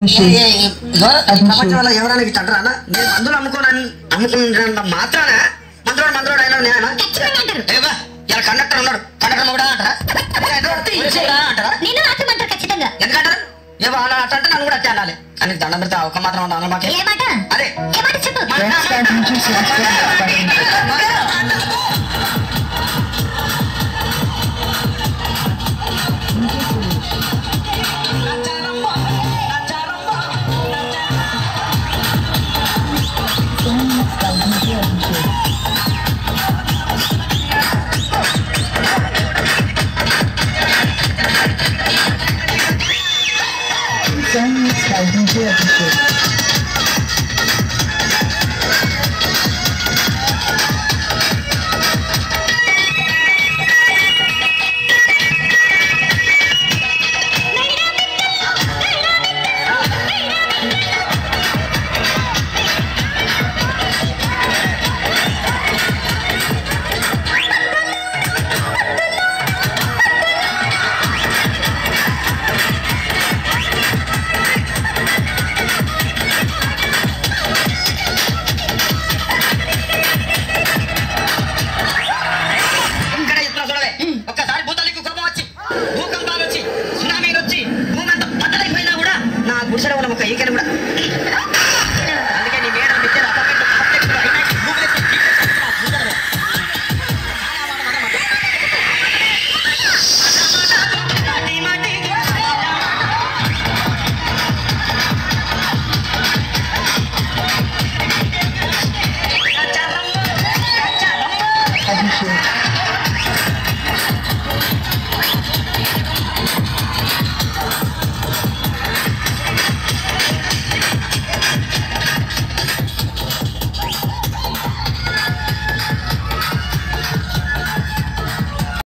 ప్రపంచంలో ఎవరైనా తండ్రా నేను మందులు అమ్ముకున్నంత మాత్రాన మందులోడు అయినా నేను ఇలా కండక్టర్ ఉన్నాడు కండక్టర్ కూడా అంటారా ఎందుకంటారు ఏమో అలా అంటే నన్ను కూడా అట్టే అనాలి అని దండం పెడితే ఒక మాత్రం అన్న మాకే అదే గుడిసెలో ఉన్న ఒక ఈకని కూడా